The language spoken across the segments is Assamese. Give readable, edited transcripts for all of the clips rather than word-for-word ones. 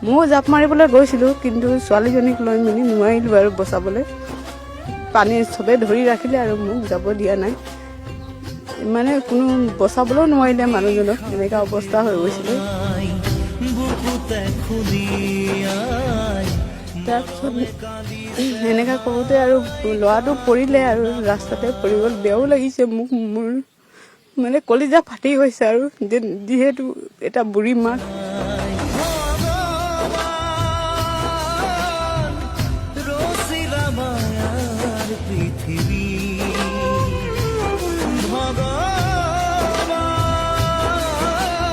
ময়ো জাপ মাৰিবলৈ গৈছিলোঁ, কিন্তু ছোৱালীজনীক লৈ মেলি নোৱাৰিলোঁ আৰু বচাবলৈ। পানী চবেই ধৰি ৰাখিলে আৰু মোক যাব দিয়া নাই, মানে কোনো বচাবলৈও নোৱাৰিলে মানুহজনক, এনেকুৱা অৱস্থা হৈ গৈছিলে। তাৰপিছত এনেকুৱা কৰোঁতে আৰু ল'ৰাটো পৰিলে আৰু ৰাস্তাতে পৰি গ'ল। বেয়াও লাগিছে মোক, মোৰ মানে কলিজা ফাটি গৈছে আৰু যিহেতু এটা বুঢ়ী মাক।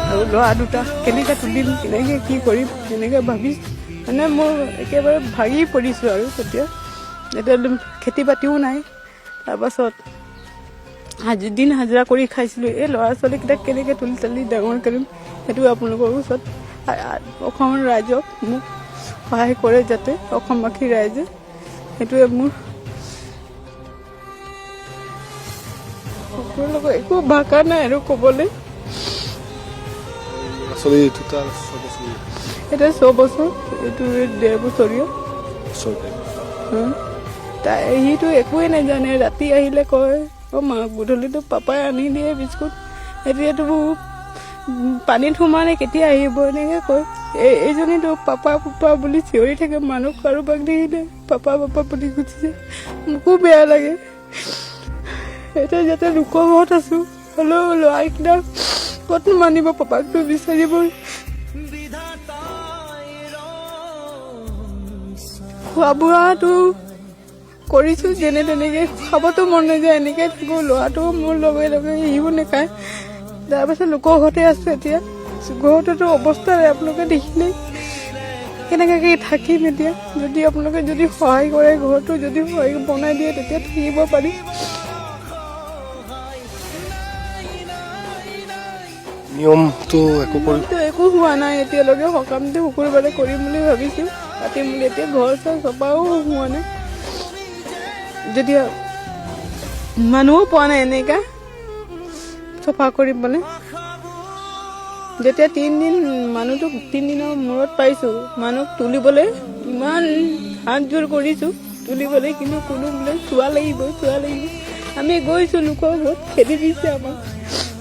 আৰু ল'ৰা দুটা কেনেকৈ তুলিম, কেনেকৈ কি কৰিম, তেনেকৈ ভাবিছোঁ। মানে মই একেবাৰে ভাগি পৰিছোঁ আৰু এতিয়া খেতি বাতিও নাই। তাৰপাছত দিন হাজিৰা কৰি খাইছিলোঁ। এই ল'ৰা ছোৱালীকেইটাক কেনেকৈ তুলি তালি ডাঙৰ কৰিম, সেইটো আপোনালোকৰ ওচৰত অসমৰ ৰাইজক মোক সহায় কৰে যাতে, অসমবাসী ৰাইজে, সেইটোৱে মোৰ। আপোনালোকৰ একো ভাষা নাই আৰু ক'বলৈ। এটা 6 বছৰ, এইটো 1.5 বছৰীয়া। সিটো একোৱে নাজানে। ৰাতি আহিলে কয়, অ' মা গধূলিটো পাপাই আনি দিয়ে বিস্কুট, এতিয়াতো পানীত সোমালে কেতিয়া আহিব, এনেকৈ কয়। এইজনীতো পাপা পাপা বুলি চিঞৰি থাকে, মানুহ কাৰোবাক দেখিলে পাপা পাপা বুলি গুচিছে। মোকো বেয়া লাগে। এতিয়া যাতে লোকৰ ঘৰত আছোঁ, হ'লেও ল'ৰাকেইটা ক'ত মানিব, পাপাকটো বিচাৰিব। খোৱা বোৱাটো কৰিছোঁ যেনে তেনেকৈ, খাবতো মন নাযায়, এনেকৈ থাকোঁ। ল'ৰাটো মোৰ লগে লগে সিও নাখায়। তাৰপাছত লোকৰ ঘৰতে আছোঁ এতিয়া। ঘৰটোতো অৱস্থা আপোনালোকে দেখিলেই, কেনেকৈ থাকিম এতিয়া। যদি আপোনালোকে যদি সহায় কৰে, ঘৰটো যদি সহায় বনাই দিয়ে, তেতিয়া থাকিব পাৰিম। নিয়মটো একো হোৱা নাই এতিয়ালৈকে। সকামটো শুকুৰবাৰে কৰিম বুলি ভাবিছোঁ, পাতিম বুলি। এতিয়া ঘৰ চৰ চপাও হোৱা নাই, যদি মানুহো পোৱা নাই এনেকা চফা কৰিবলৈ। যেতিয়া 3 দিন মানুহটো 3 দিনৰ মূৰত পাইছোঁ, মানুহক তুলিবলৈ ইমান হাত জোৰ কৰিছোঁ তুলিবলৈ, কিন্তু কোনো বোলে চোৱা লাগিব। আমি গৈছোঁ লোকৰ ঘৰত, খেদি দিছে আমাক।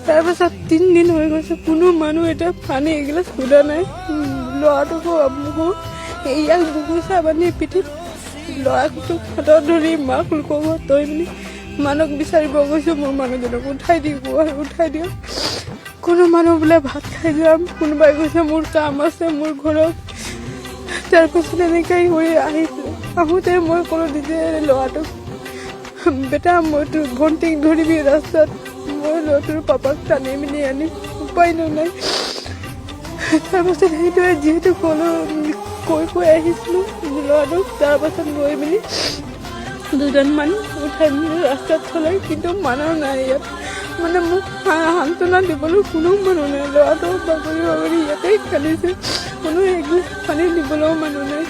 তাৰপাছত 3 দিন হৈ গৈছে, কোনো মানুহ এতিয়া পানী এগিলাচ সোধা নাই। ল'ৰাটোকো মোকো ইয়াক বুকুচা বান্ধি পিঠিত, ল'ৰাটোক হাতত ধৰি মাক লোকৰ ঘৰত থৈ মেলি মানুহক বিচাৰিব গৈছোঁ। মোৰ মানুহজনক উঠাই দিয়ক। কোনো মানুহ বোলে ভাত খাই যাম, কোনোবাই কৈছে মোৰ কাম আছে মোৰ ঘৰত। তাৰপিছত এনেকৈ হৈ আহোঁতে মই ক'লোঁ নিজে ল'ৰাটোক, বেটা মই তোৰ ভণ্টিক ধৰিবি ৰাস্তাত, মই ল'ৰাটোৰ পাপাক টানি মেলি আনিম, উপায় নাই। তাৰপাছত সেইটোৱে যিহেতু ক'লোঁ, কৈ আহিছিলোঁ ল'ৰাটোক। তাৰপাছত গৈ মেলি 2জনমান উঠাই মেলি ৰাস্তাত থ'লে, কিন্তু মানুহ নাই ইয়াত। মানে মোক সান্তনা দিবলৈ কোনো মানুহ নাই। ল'ৰাটো বাগৰি ইয়াতেই খেলিছে, কোনো একো পানী দিবলৈও মানুহ নাই।